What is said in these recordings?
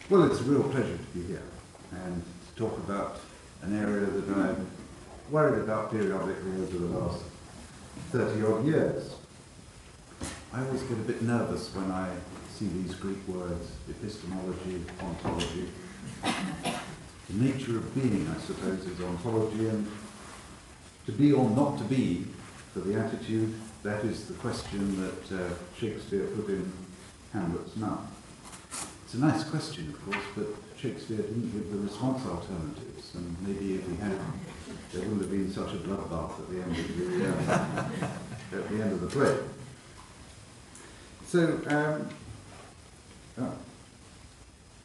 Well, it's a real pleasure to be here and to talk about an area that I've worried about periodically over the last 30-odd years. I always get a bit nervous when I see these Greek words, epistemology, ontology. The nature of being, I suppose, is ontology, and to be or not to be, for the attitude, that is the question that Shakespeare put in Hamlet's mouth. It's a nice question, of course, but Shakespeare didn't give the response alternatives, and maybe if he had, there wouldn't have been such a bloodbath at the end of the play. So,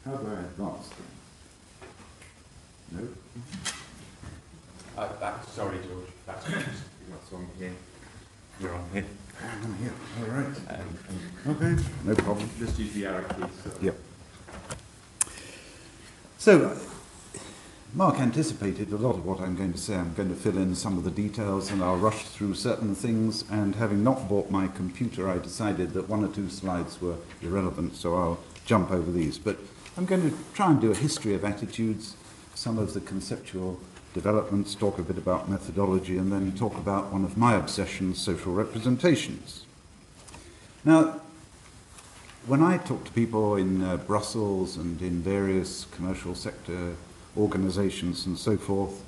how do I advance things? No? Sorry, George. That's on here. You're on here. I'm on here. All right. Okay. No problem. Just use the arrow keys. So. Yep. So, Mark anticipated a lot of what I'm going to say. I'm going to fill in some of the details and I'll rush through certain things, and having not bought my computer, I decided that one or two slides were irrelevant, so I'll jump over these. But I'm going to try and do a history of attitudes, some of the conceptual developments, talk a bit about methodology, and then talk about one of my obsessions, social representations. Now, when I talk to people in Brussels and in various commercial sector organizations and so forth,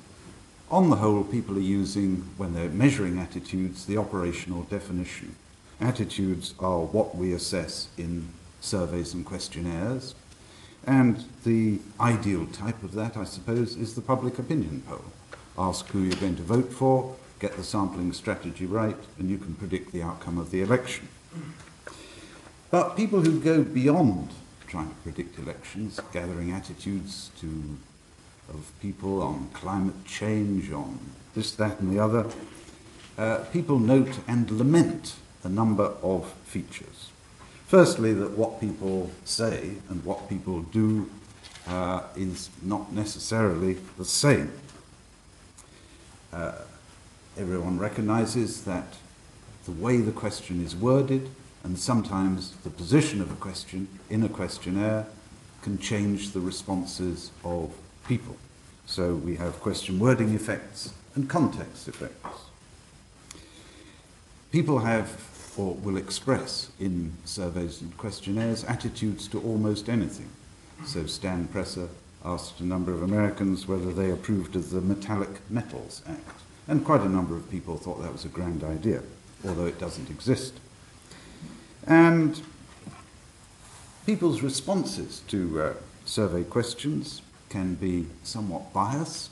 on the whole, people are using, when they're measuring attitudes, the operational definition. Attitudes are what we assess in surveys and questionnaires, and the ideal type of that, I suppose, is the public opinion poll. Ask who you're going to vote for, get the sampling strategy right, and you can predict the outcome of the election. But people who go beyond trying to predict elections, gathering attitudes of people on climate change, on this, that, and the other, people note and lament a number of features. Firstly, that what people say and what people do is not necessarily the same. Everyone recognizes that the way the question is worded and sometimes the position of a question in a questionnaire can change the responses of people. So we have question wording effects and context effects. People have or will express in surveys and questionnaires attitudes to almost anything. So Stan Presser asked a number of Americans whether they approved of the Metallic Metals Act, and quite a number of people thought that was a grand idea, although it doesn't exist. And people's responses to survey questions can be somewhat biased.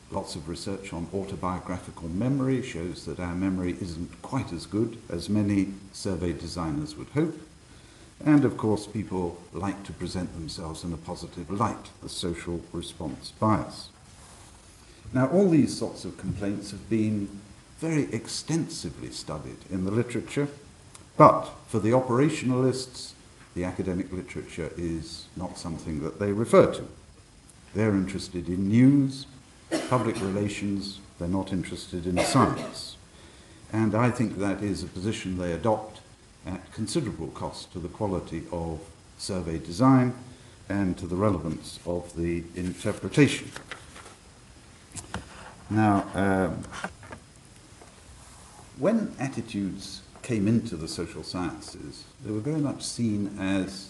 Lots of research on autobiographical memory shows that our memory isn't quite as good as many survey designers would hope. And of course, people like to present themselves in a positive light, the social response bias. Now, all these sorts of complaints have been very extensively studied in the literature, but for the operationalists, the academic literature is not something that they refer to. They're interested in news, public relations, they're not interested in science. And I think that is a position they adopt at considerable cost to the quality of survey design and to the relevance of the interpretation. Now, when attitudes came into the social sciences, they were very much seen as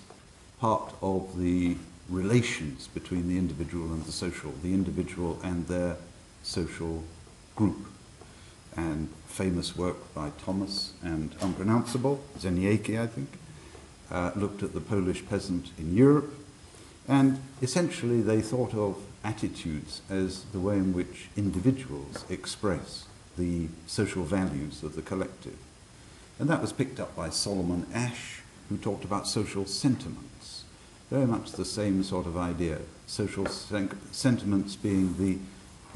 part of the relations between the individual and the social, the individual and their social group. And famous work by Thomas and unpronounceable, Zeniecki, I think, looked at the Polish peasant in Europe, and essentially they thought of attitudes as the way in which individuals express the social values of the collective. And that was picked up by Solomon Asch, who talked about social sentiments. Very much the same sort of idea, social sentiments being the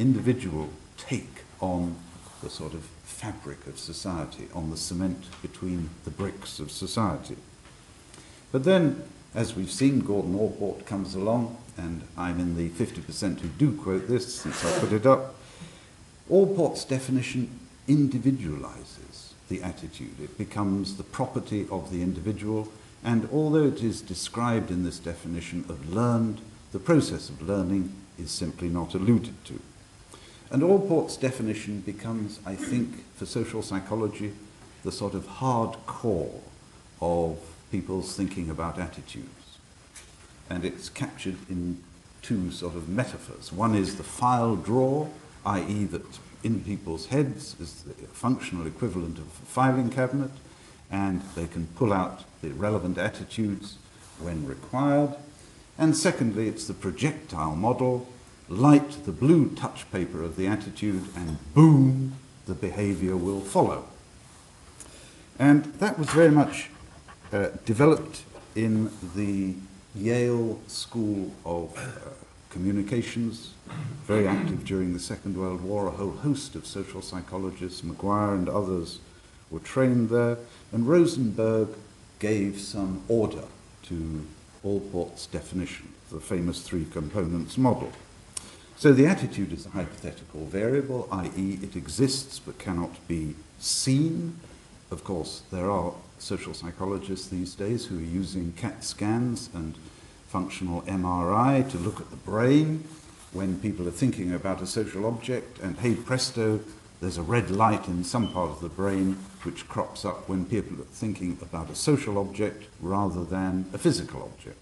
individual take on the sort of fabric of society, on the cement between the bricks of society. But then, as we've seen, Gordon Allport comes along, and I'm in the 50% who do quote this, since I put it up. Allport's definition individualizes the attitude. It becomes the property of the individual, And although it is described in this definition of learned, the process of learning is simply not alluded to. And Allport's definition becomes, I think, for social psychology, the sort of hard core of people's thinking about attitudes. And it's captured in two sort of metaphors. One is the file drawer, i.e. that in people's heads is the functional equivalent of a filing cabinet, and they can pull out the relevant attitudes when required. And secondly, it's the projectile model, light the blue touch paper of the attitude, and boom, the behaviour will follow. And that was very much developed in the Yale School of Communications, very active during the Second World War. A whole host of social psychologists, Maguire and others, were trained there. And Rosenberg gave some order to Allport's definition, the famous three components model. So the attitude is a hypothetical variable, i.e. it exists but cannot be seen. Of course, there are social psychologists these days who are using CAT scans and functional MRI to look at the brain when people are thinking about a social object, and hey presto, there's a red light in some part of the brain which crops up when people are thinking about a social object rather than a physical object.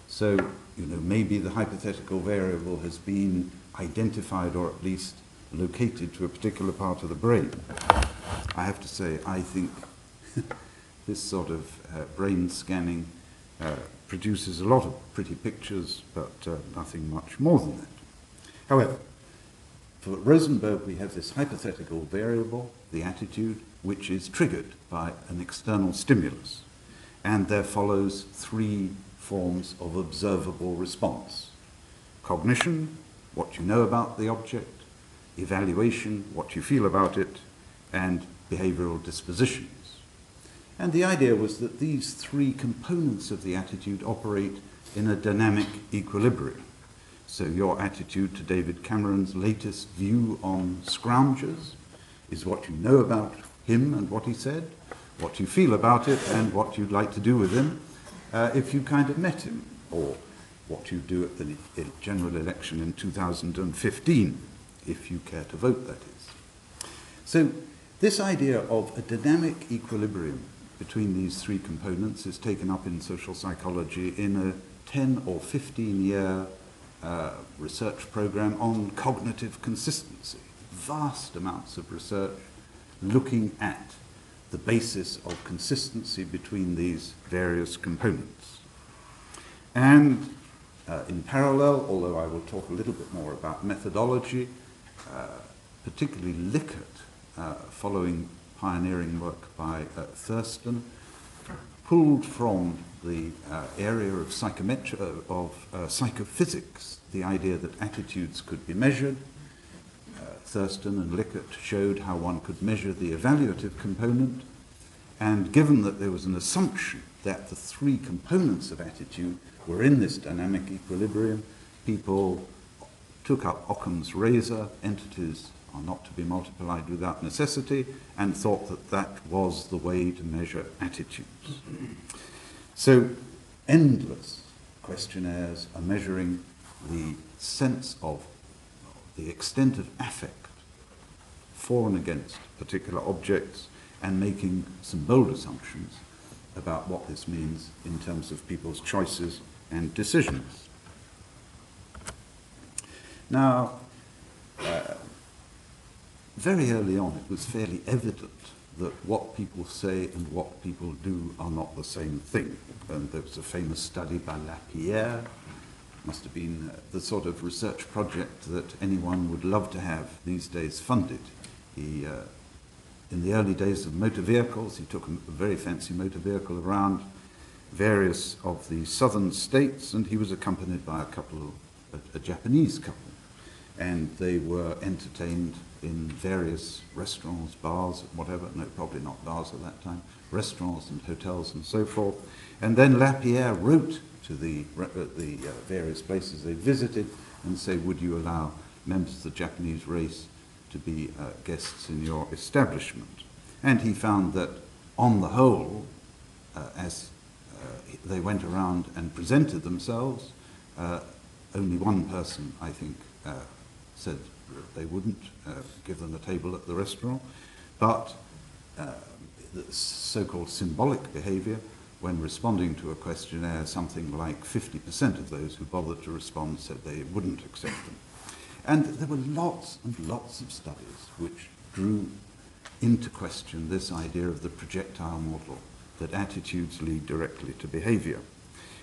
So, maybe the hypothetical variable has been identified or at least located to a particular part of the brain. I have to say, I think this sort of brain scanning produces a lot of pretty pictures, but nothing much more than that. However, for Rosenberg, we have this hypothetical variable, the attitude, which is triggered by an external stimulus. And there follows three forms of observable response. Cognition, what you know about the object; evaluation, what you feel about it; and behavioral dispositions. And the idea was that these three components of the attitude operate in a dynamic equilibrium. So your attitude to David Cameron's latest view on scroungers is what you know about him and what he said, what you feel about it and what you'd like to do with him if you kind of met him, or what you do at the general election in 2015, if you care to vote, that is. So this idea of a dynamic equilibrium between these three components is taken up in social psychology in a 10 or 15-year research program on cognitive consistency. Vast amounts of research looking at the basis of consistency between these various components. And in parallel, although I will talk a little bit more about methodology, particularly Lickert, following pioneering work by Thurston, pulled from the area of psychophysics the idea that attitudes could be measured. Thurston and Lickert showed how one could measure the evaluative component, and given that there was an assumption that the three components of attitude were in this dynamic equilibrium, people took up Occam's razor, entities are not to be multiplied without necessity, and thought that that was the way to measure attitudes. So endless questionnaires are measuring the sense of the extent of affect for and against particular objects, and making some bold assumptions about what this means in terms of people's choices and decisions. Now, very early on, it was fairly evident that what people say and what people do are not the same thing. And there was a famous study by Lapierre, must have been the sort of research project that anyone would love to have these days funded. He, in the early days of motor vehicles, he took a very fancy motor vehicle around various of the southern states, and he was accompanied by a Japanese couple. And they were entertained in various restaurants, bars, whatever, no, probably not bars at that time, restaurants and hotels and so forth. And then Lapierre wrote to the various places they visited and say, would you allow members of the Japanese race to be guests in your establishment? And he found that, on the whole, as they went around and presented themselves. Only one person, I think, said that they wouldn't give them a table at the restaurant. But the so-called symbolic behaviour, when responding to a questionnaire, something like 50% of those who bothered to respond said they wouldn't accept them. And there were lots and lots of studies which drew into question this idea of the projectile model, that attitudes lead directly to behaviour.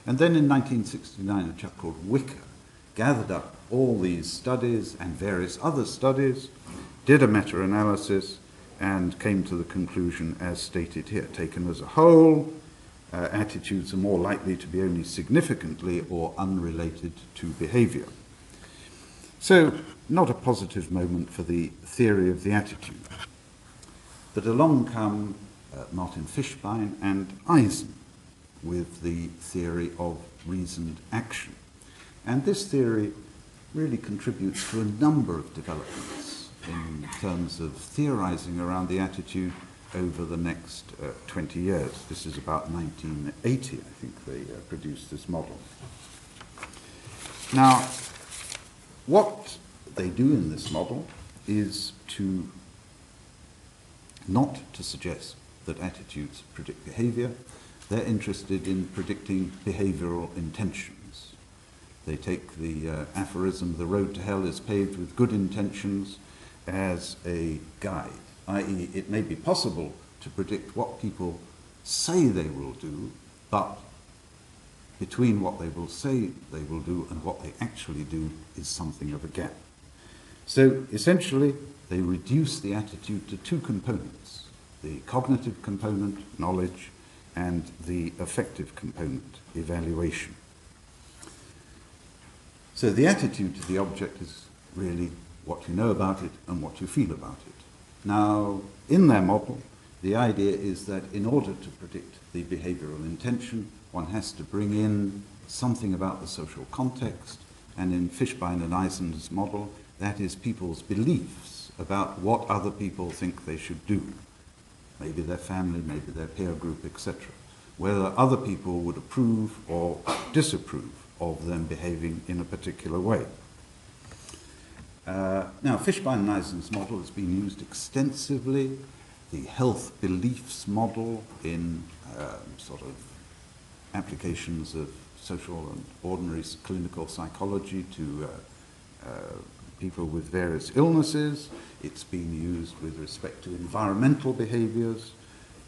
And then in 1969, a chap called Wicker gathered up all these studies and various other studies, did a meta-analysis, and came to the conclusion as stated here. Taken as a whole, attitudes are more likely to be only significantly or unrelated to behaviour. So, not a positive moment for the theory of the attitude. But along come Martin Fishbein and Ajzen with the theory of reasoned action. And this theory really contributes to a number of developments in terms of theorizing around the attitude over the next 20 years. This is about 1980, I think they produced this model. Now, what they do in this model is to not to suggest that attitudes predict behavior. They're interested in predicting behavioral intentions. They take the aphorism, the road to hell is paved with good intentions, as a guide, i.e. it may be possible to predict what people say they will do, but between what they will say they will do and what they actually do is something of a gap. So essentially, they reduce the attitude to two components: the cognitive component, knowledge, and the affective component, evaluation. So the attitude to the object is really what you know about it and what you feel about it. Now, in their model, the idea is that in order to predict the behavioral intention, one has to bring in something about the social context, and in Fishbein and Ajzen's model, that is people's beliefs about what other people think they should do. Maybe their family, maybe their peer group, etc. Whether other people would approve or disapprove of them behaving in a particular way. Now, Fishbein and Ajzen's model has been used extensively. The health beliefs model in sort of applications of social and ordinary clinical psychology to people with various illnesses. It's been used with respect to environmental behaviors.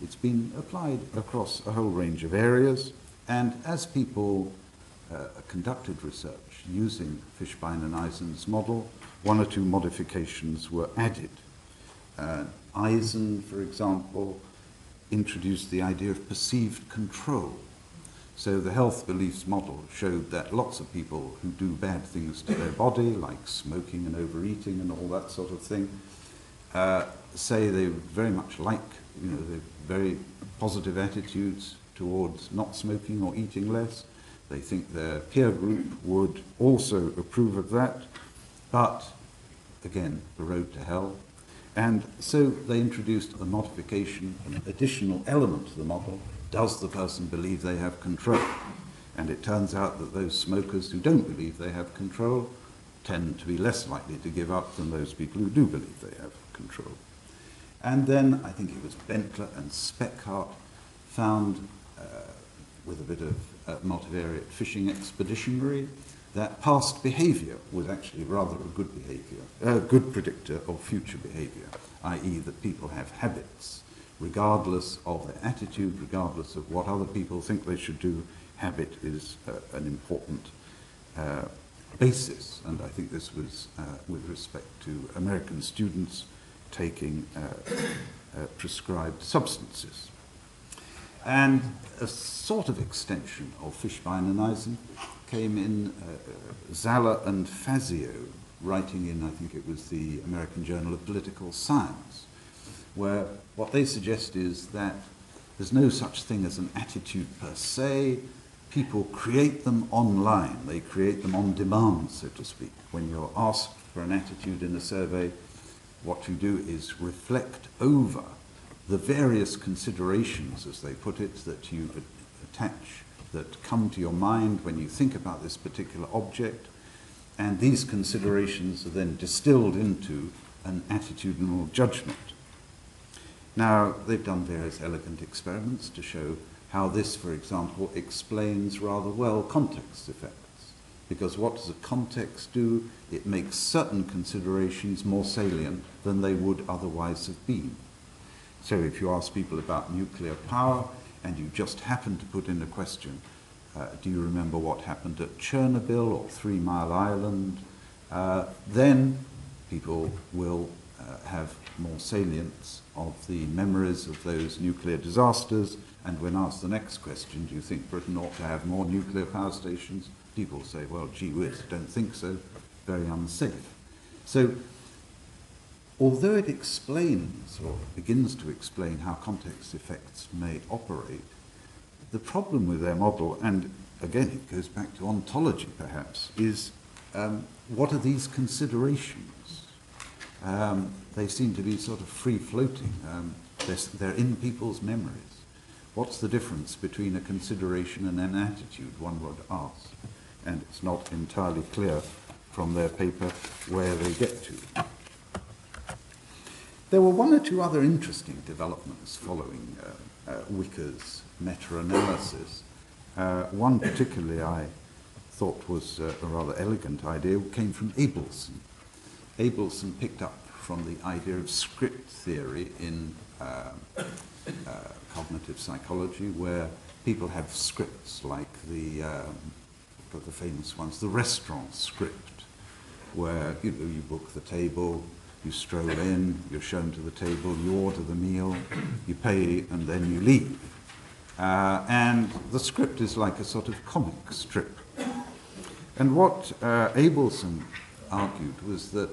It's been applied across a whole range of areas. And as people conducted research using Fishbein and Ajzen's model, one or two modifications were added. Ajzen, for example, introduced the idea of perceived control. So the health beliefs model showed that lots of people who do bad things to their body, like smoking and overeating and all that sort of thing, say they very much like, they're very positive attitudes towards not smoking or eating less. They think their peer group would also approve of that. But, again, the road to hell. And so they introduced a modification, an additional element to the model. Does the person believe they have control? And it turns out that those smokers who don't believe they have control tend to be less likely to give up than those people who do believe they have control. And then I think it was Bentler and Speckhart found, with a bit of multivariate fishing expeditionary, that past behaviour was actually rather a good behaviour, good predictor of future behaviour, i.e. that people have habits. Regardless of their attitude, regardless of what other people think they should do, habit is an important basis. And I think this was with respect to American students taking prescribed substances. And a sort of extension of Fishbein and Ajzen came in Zala and Fazio, writing in, I think it was the American Journal of Political Science, where what they suggest is that there's no such thing as an attitude per se. People create them online. They create them on demand, so to speak. When you're asked for an attitude in a survey, what you do is reflect over the various considerations, as they put it, that you attach, that come to your mind when you think about this particular object, and these considerations are then distilled into an attitudinal judgment. Now, they've done various elegant experiments to show how this, for example, explains rather well context effects. Because what does a context do? It makes certain considerations more salient than they would otherwise have been. So if you ask people about nuclear power and you just happen to put in a question, do you remember what happened at Chernobyl or 3 Mile Island? Then people will have more salience of the memories of those nuclear disasters, and when asked the next question, do you think Britain ought to have more nuclear power stations? People say, well, gee whiz, don't think so, very unsafe. So, although it explains, or begins to explain, how context effects may operate, the problem with their model, and again it goes back to ontology perhaps, is what are these considerations? They seem to be sort of free-floating. They're in people's memories. What's the difference between a consideration and an attitude, one would ask? And it's not entirely clear from their paper where they get to. There were one or two other interesting developments following Wicker's meta-analysis. One particularly I thought was a rather elegant idea came from Abelson. Abelson picked up from the idea of script theory in cognitive psychology, where people have scripts like the famous ones, the restaurant script, where you book the table, you stroll in, you're shown to the table, you order the meal, you pay, and then you leave. And the script is like a sort of comic strip. And what Abelson argued was that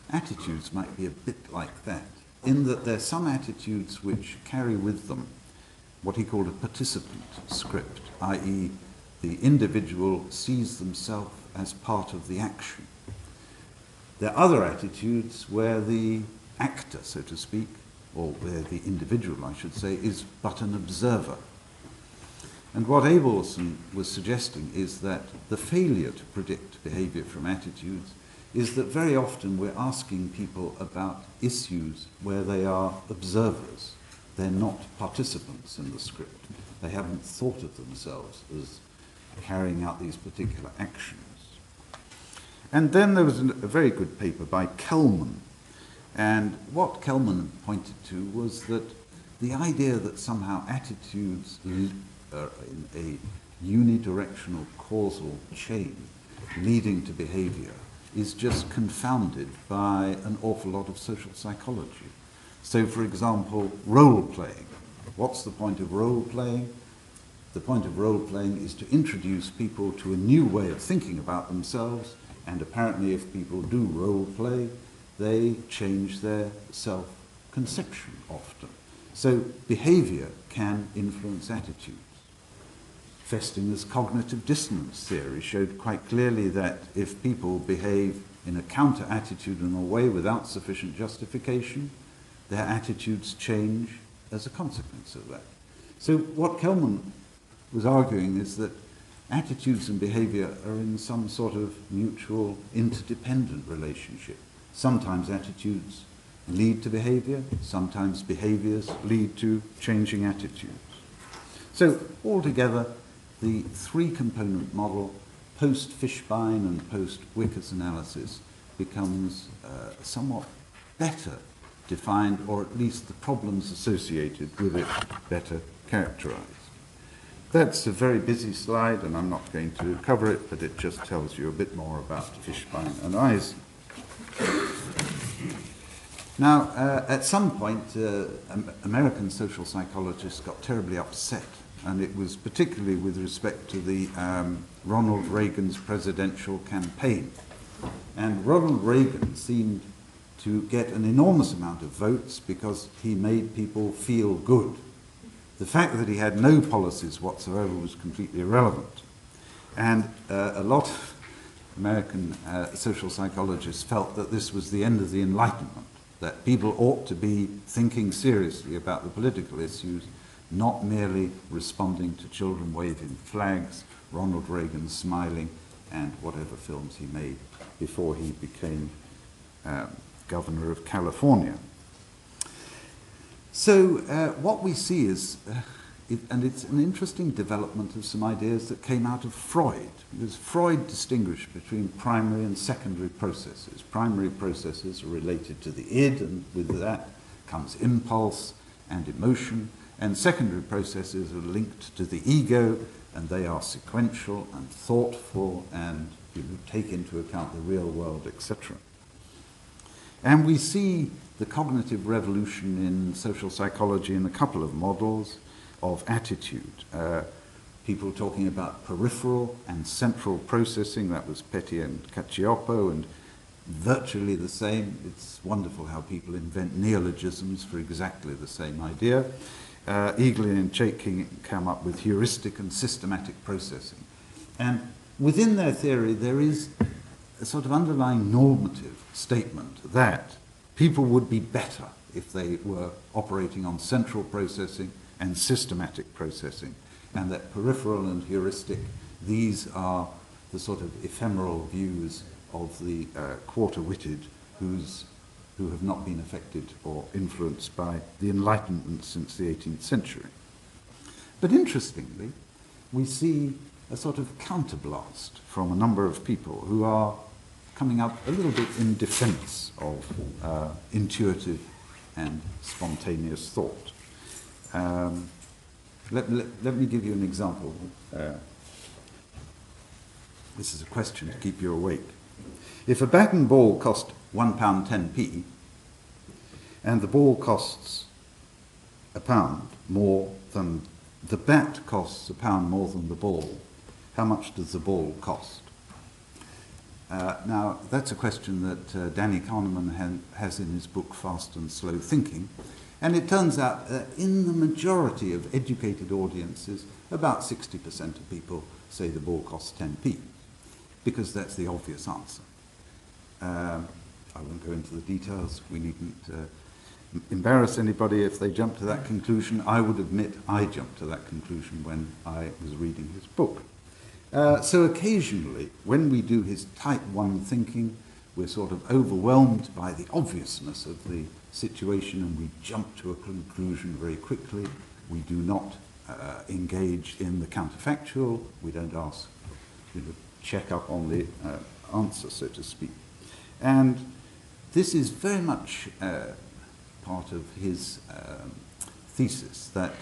attitudes might be a bit like that, in that there are some attitudes which carry with them what he called a participant script, i.e. the individual sees themselves as part of the action. There are other attitudes where the actor, so to speak, or where the individual, I should say, is but an observer. And what Abelson was suggesting is that the failure to predict behavior from attitudes is that very often we're asking people about issues where they are observers. They're not participants in the script. They haven't thought of themselves as carrying out these particular actions. And then there was a very good paper by Kellman. And what Kellman pointed to was that the idea that somehow attitudes are in a unidirectional causal chain leading to behavior is just confounded by an awful lot of social psychology. So, for example, role-playing. What's the point of role-playing? The point of role-playing is to introduce people to a new way of thinking about themselves, and apparently if people do role-play, they change their self-conception often. So behavior can influence attitudes. Festinger's cognitive dissonance theory showed quite clearly that if people behave in a counter-attitudinal way without sufficient justification, their attitudes change as a consequence of that. So what Kellman was arguing is that attitudes and behavior are in some sort of mutual interdependent relationship. Sometimes attitudes lead to behavior, sometimes behaviors lead to changing attitudes. So altogether, the three-component model, post-Fishbein and post-Wicker's analysis, becomes somewhat better defined, or at least the problems associated with it better characterized. That's a very busy slide, and I'm not going to cover it, but it just tells you a bit more about Fishbein and Ajzen. Now, at some point, American social psychologists got terribly upset, and it was particularly with respect to the Ronald Reagan's presidential campaign. And Ronald Reagan seemed to get an enormous amount of votes because he made people feel good. The fact that he had no policies whatsoever was completely irrelevant. And a lot of American social psychologists felt that this was the end of the Enlightenment, that people ought to be thinking seriously about the political issues, not merely responding to children waving flags, Ronald Reagan smiling, and whatever films he made before he became governor of California. So what we see is, and it's an interesting development of some ideas that came out of Freud, because Freud distinguished between primary and secondary processes. Primary processes are related to the id, and with that comes impulse and emotion, and secondary processes are linked to the ego, and they are sequential and thoughtful and take into account the real world, etc. And we see the cognitive revolution in social psychology in a couple of models of attitude. People talking about peripheral and central processing, that was Petty and Cacioppo, and virtually the same. It's wonderful how people invent neologisms for exactly the same idea. Eagley and Chaikin come up with heuristic and systematic processing. And within their theory, there is a sort of underlying normative statement that people would be better if they were operating on central processing and systematic processing, and that peripheral and heuristic, these are the sort of ephemeral views of the quarter-witted who have not been affected or influenced by the Enlightenment since the 18th century. But interestingly, we see a sort of counterblast from a number of people who are coming up a little bit in defense of intuitive and spontaneous thought. Let me give you an example. This is a question to keep you awake. If a bat and ball cost £1.10p, and the ball costs £1 more than the bat costs £1 more than the ball, how much does the ball cost? Now, that's a question that Danny Kahneman has in his book Fast and Slow Thinking, and it turns out that in the majority of educated audiences, about 60% of people say the ball costs 10p, because that's the obvious answer. I won't go into the details. We needn't embarrass anybody if they jump to that conclusion. I would admit I jumped to that conclusion when I was reading his book. So occasionally, when we do his type 1 thinking, we're sort of overwhelmed by the obviousness of the situation and we jump to a conclusion very quickly. We do not engage in the counterfactual. We don't ask, check up on the answer, so to speak. And this is very much part of his thesis, that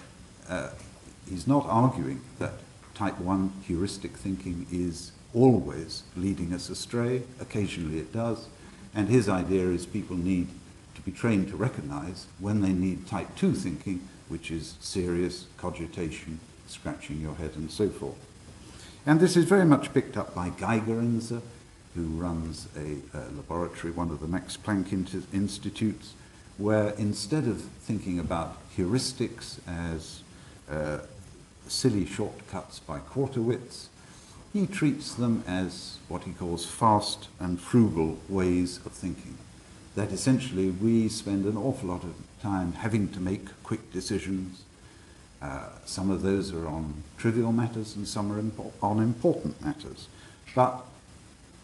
he's not arguing that type 1 heuristic thinking is always leading us astray. Occasionally it does. And his idea is people need to be trained to recognize when they need type 2 thinking, which is serious cogitation, scratching your head, and so forth. And this is very much picked up by Geigerinzer, who runs a laboratory, one of the Max Planck institutes, where instead of thinking about heuristics as silly shortcuts by quarter-wits, he treats them as what he calls fast and frugal ways of thinking. That essentially we spend an awful lot of time having to make quick decisions. Some of those are on trivial matters and some are on important matters. But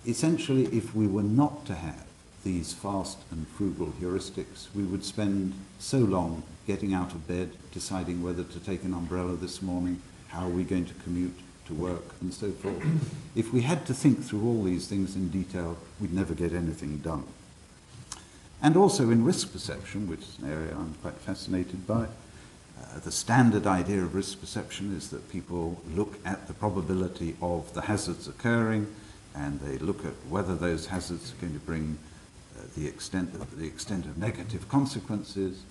essentially, if we were not to have these fast and frugal heuristics, we would spend so long getting out of bed, deciding whether to take an umbrella this morning, how are we going to commute to work, and so forth. If we had to think through all these things in detail, we'd never get anything done. And also in risk perception, which is an area I'm quite fascinated by, the standard idea of risk perception is that people look at the probability of the hazards occurring, and they look at whether those hazards are going to bring the extent of negative consequences.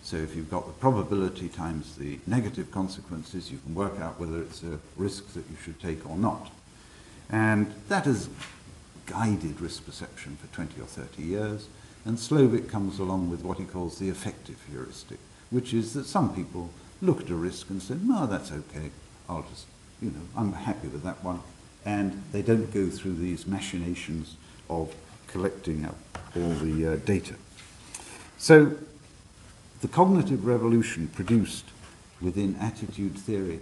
So if you've got the probability times the negative consequences, you can work out whether it's a risk that you should take or not. And that has guided risk perception for 20 or 30 years. And Slovic comes along with what he calls the effective heuristic, which is that some people look at a risk and say, no, that's okay, I'll just, I'm happy with that one. And they don't go through these machinations of collecting up all the data. So the cognitive revolution produced within attitude theory,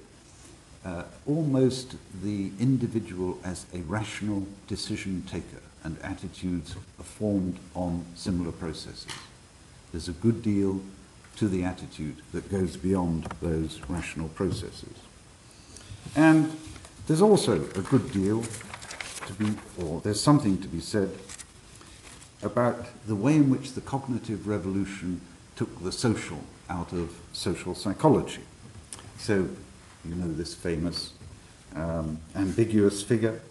almost the individual as a rational decision taker, and attitudes are formed on similar processes. There's a good deal to the attitude that goes beyond those rational processes. And there's also a good deal to be, or there's something to be said about the way in which the cognitive revolution took the social out of social psychology. So, you know this famous ambiguous figure.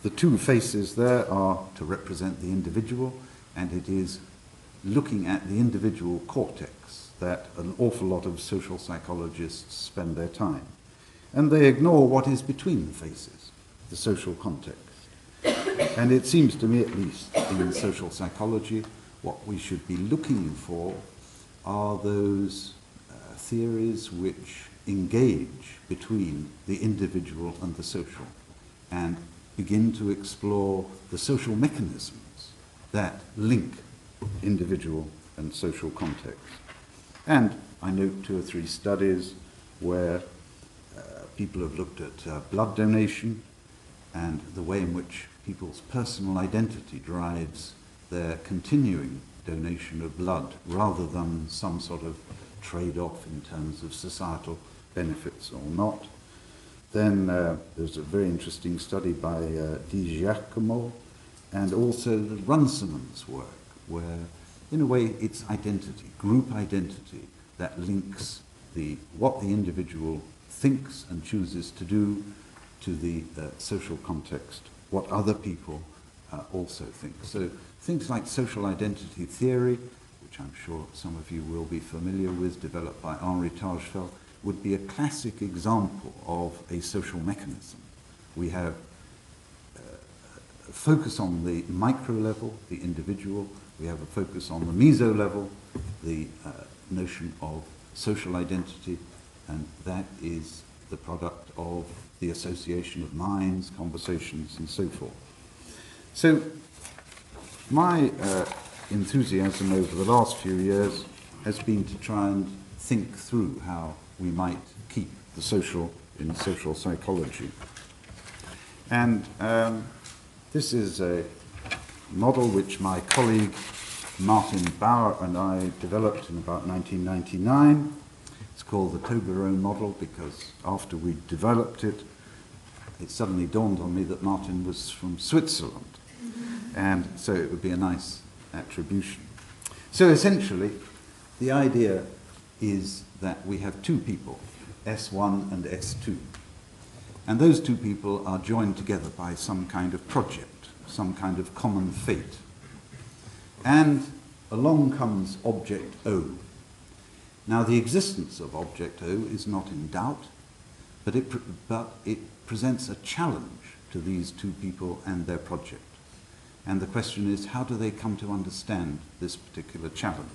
The two faces there are to represent the individual, and it is looking at the individual cortex that an awful lot of social psychologists spend their time. And they ignore what is between the faces, the social context. And it seems to me, at least in social psychology, what we should be looking for are those theories which engage between the individual and the social, and begin to explore the social mechanisms that link individual and social context. And I note 2 or 3 studies where people have looked at blood donation and the way in which people's personal identity drives their continuing donation of blood, rather than some sort of trade-off in terms of societal benefits or not. Then there's a very interesting study by Di Giacomo, and also the Runciman's work, where in a way it's identity, group identity, that links what the individual thinks and chooses to do to the social context, what other people also think. So things like social identity theory, which I'm sure some of you will be familiar with, developed by Henri Tajfel, would be a classic example of a social mechanism. We have a focus on the micro level, the individual. We have a focus on the meso level, the notion of social identity, and that is the product of the association of minds, conversations, and so forth. So my enthusiasm over the last few years has been to try and think through how we might keep the social in social psychology. And this is a model which my colleague Martin Bauer and I developed in about 1999. It's called the Toblerone model because after we developed it, it suddenly dawned on me that Martin was from Switzerland. And so it would be a nice attribution. So essentially, the idea is that we have 2 people, S1 and S2. And those 2 people are joined together by some kind of project, some kind of common fate. And along comes object O. Now, the existence of object O is not in doubt, but it presents a challenge to these 2 people and their project. And the question is, how do they come to understand this particular challenge?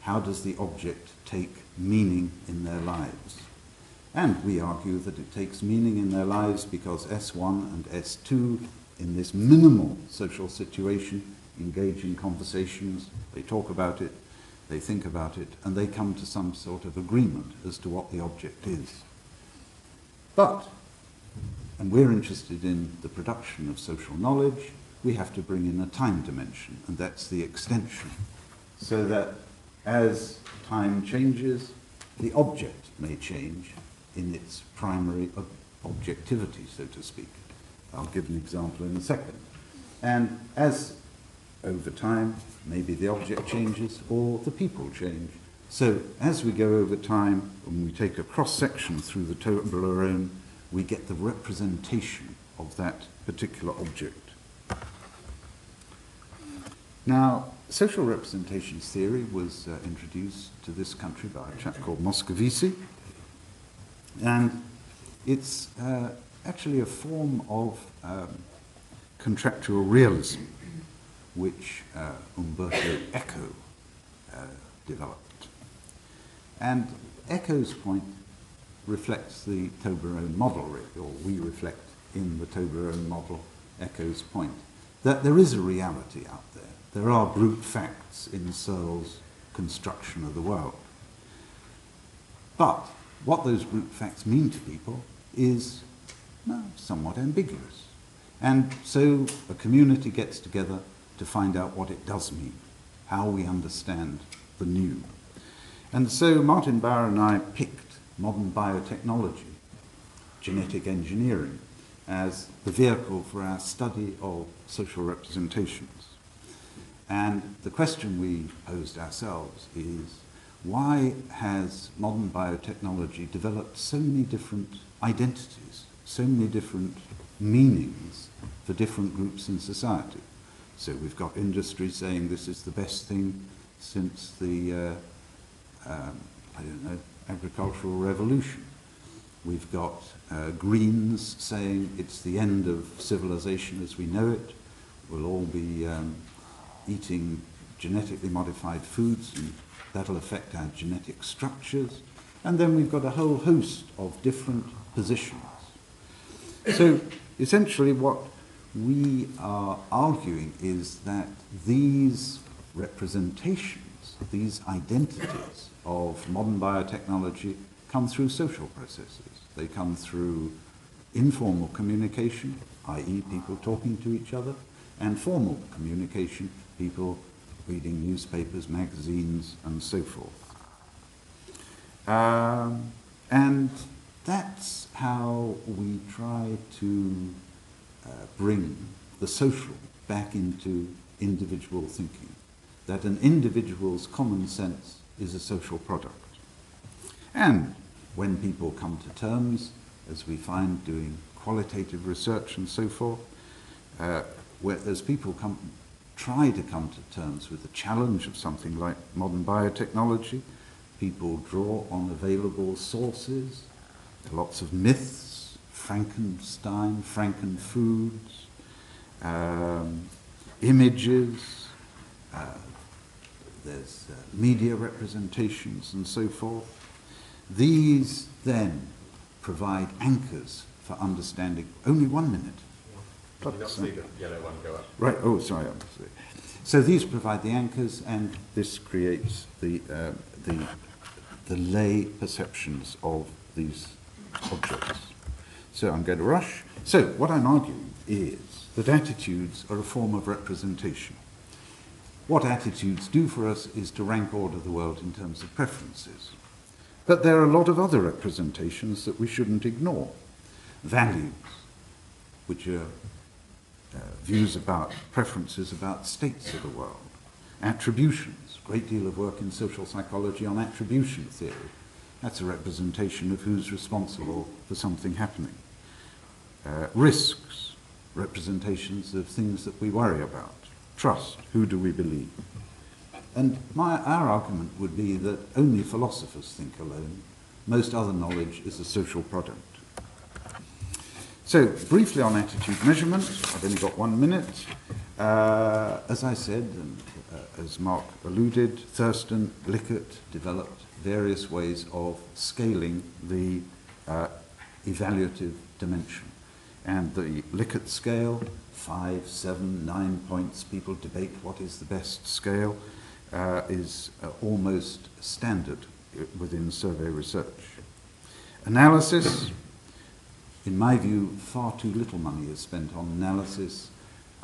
How does the object take meaning in their lives? And we argue that it takes meaning in their lives because S1 and S2, in this minimal social situation, engage in conversations, they talk about it, they think about it, and they come to some sort of agreement as to what the object is. But, and we're interested in the production of social knowledge, we have to bring in a time dimension, and that's the extension, so that as time changes, the object may change in its primary objectivity, so to speak. I'll give an example in a second. And as over time, maybe the object changes or the people change. So as we go over time, when we take a cross-section through the Toblerone, we get the representation of that particular object. Now, social representations theory was introduced to this country by a chap called Moscovici, and it's actually a form of contractual realism, which Umberto Eco developed. And Eco's point reflects the Toblerone model, or we reflect in the Toblerone model Eco's point, that there is a reality out there. There are brute facts in Searle's construction of the world. But what those brute facts mean to people is, well, somewhat ambiguous. And so a community gets together to find out what it does mean, how we understand the new. And so Martin Bauer and I picked modern biotechnology, genetic engineering, as the vehicle for our study of social representations. And the question we posed ourselves is, why has modern biotechnology developed so many different identities, so many different meanings for different groups in society? So we've got industry saying this is the best thing since the, agricultural revolution. We've got Greens saying it's the end of civilization as we know it. We'll all be eating genetically modified foods and that'll affect our genetic structures. And then we've got a whole host of different positions. So essentially what we are arguing is that these representations, these identities of modern biotechnology come through social processes. They come through informal communication, i.e. people talking to each other, and formal communication, people reading newspapers, magazines, and so forth. And that's how we try to bring the social back into individual thinking, that an individual's common sense is a social product. And when people come to terms, as we find doing qualitative research and so forth, as people try to come to terms with the challenge of something like modern biotechnology, people draw on available sources, lots of myths, Frankenstein, Frankenfoods, images, there's media representations and so forth. These then provide anchors for understanding. Only 1 minute. Can you not see the yellow one go up? Right, oh, sorry. So these provide the anchors, and this creates the lay perceptions of these objects. So I'm going to rush. So what I'm arguing is that attitudes are a form of representation. What attitudes do for us is to rank order the world in terms of preferences. But there are a lot of other representations that we shouldn't ignore. Values, which are views about, preferences about states of the world. Attributions, great deal of work in social psychology on attribution theory. That's a representation of who's responsible for something happening. Risks, representations of things that we worry about. Trust, who do we believe? And our argument would be that only philosophers think alone. Most other knowledge is a social product. So, briefly on attitude measurement, I've only got 1 minute. As I said, and as Mark alluded, Thurston, Likert developed various ways of scaling the evaluative dimension. And the Likert scale, 5, 7, 9 points, people debate what is the best scale, is almost standard within survey research. Analysis, in my view, far too little money is spent on analysis.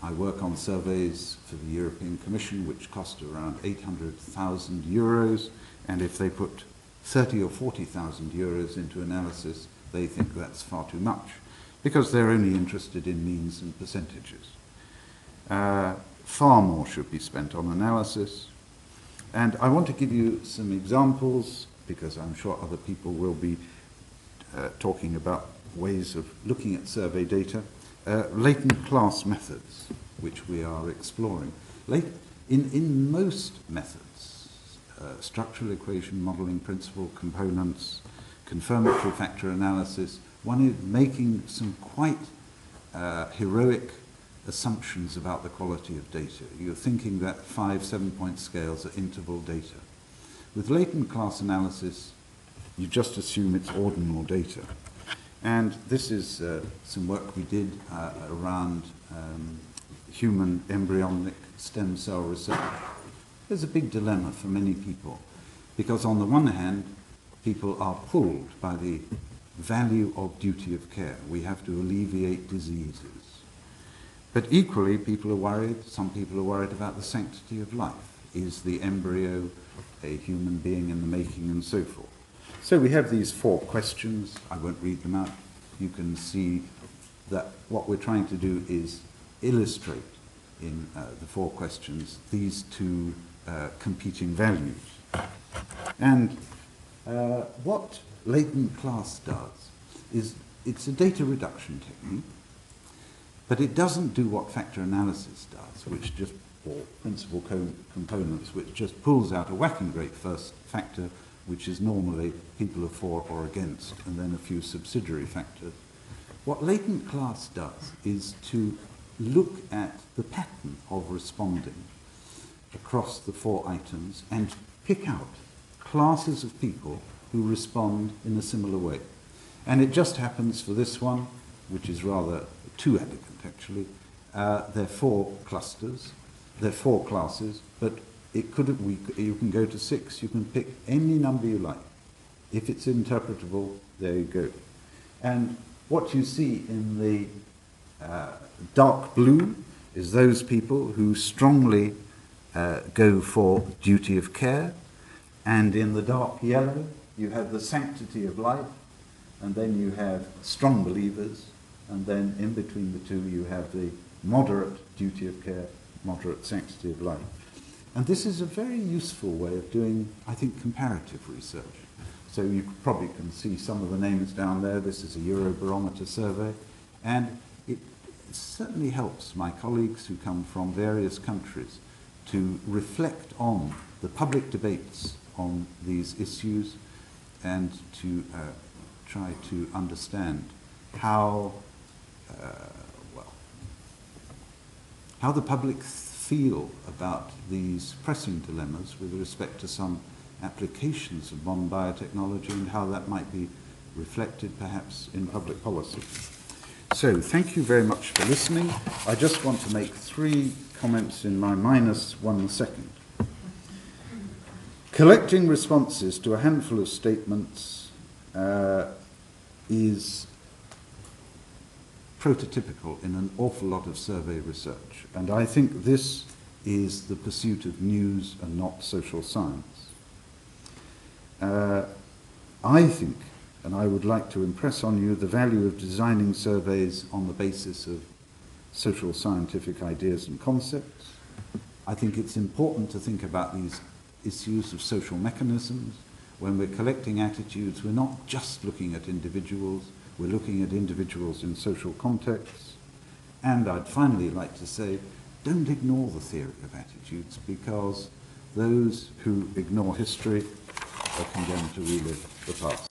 I work on surveys for the European Commission, which cost around 800,000 euros, and if they put 30 or 40,000 euros into analysis, they think that's far too much, because they're only interested in means and percentages. Far more should be spent on analysis. And I want to give you some examples, because I'm sure other people will be talking about ways of looking at survey data. Latent class methods, which we are exploring. In most methods, structural equation modeling principle components, confirmatory factor analysis, one is making some quite heroic assumptions about the quality of data. You're thinking that 5, 7 point scales are interval data. With latent class analysis, you just assume it's ordinal data. And this is some work we did around human embryonic stem cell research. There's a big dilemma for many people, because on the one hand, people are pulled by the value of duty of care. We have to alleviate diseases. But equally, people are worried, some people are worried about the sanctity of life. Is the embryo a human being in the making, and so forth. So we have these 4 questions. I won't read them out. You can see that what we're trying to do is illustrate in the 4 questions these 2 competing values. And what latent class does is it's a data reduction technique, but it doesn't do what factor analysis does, which just, or principal components, which just pulls out a whacking great first factor, which is normally people are for or against, and then a few subsidiary factors. What latent class does is to look at the pattern of responding across the 4 items and pick out classes of people who respond in a similar way. And it just happens for this one, which is rather too elegant actually. There are 4 clusters, there are 4 classes, but you can go to 6, you can pick any number you like. If it's interpretable, there you go. And what you see in the dark blue is those people who strongly go for duty of care, and in the dark yellow you have the sanctity of life, and then you have strong believers, and then in between the 2 you have the moderate duty of care, moderate sanctity of life. And this is a very useful way of doing, I think, comparative research. So you probably can see some of the names down there. This is a Eurobarometer survey, and it certainly helps my colleagues who come from various countries to reflect on the public debates on these issues and to try to understand how the public feel about these pressing dilemmas with respect to some applications of modern biotechnology and how that might be reflected perhaps in public policy. So thank you very much for listening. I just want to make 3 comments in my -1 second. Collecting responses to a handful of statements is prototypical in an awful lot of survey research, and I think this is the pursuit of news and not social science. I think, and I would like to impress on you, the value of designing surveys on the basis of social scientific ideas and concepts. I think it's important to think about these issues of social mechanisms. When we're collecting attitudes, we're not just looking at individuals, we're looking at individuals in social contexts. And I'd finally like to say, don't ignore the theory of attitudes, because those who ignore history are condemned to relive the past.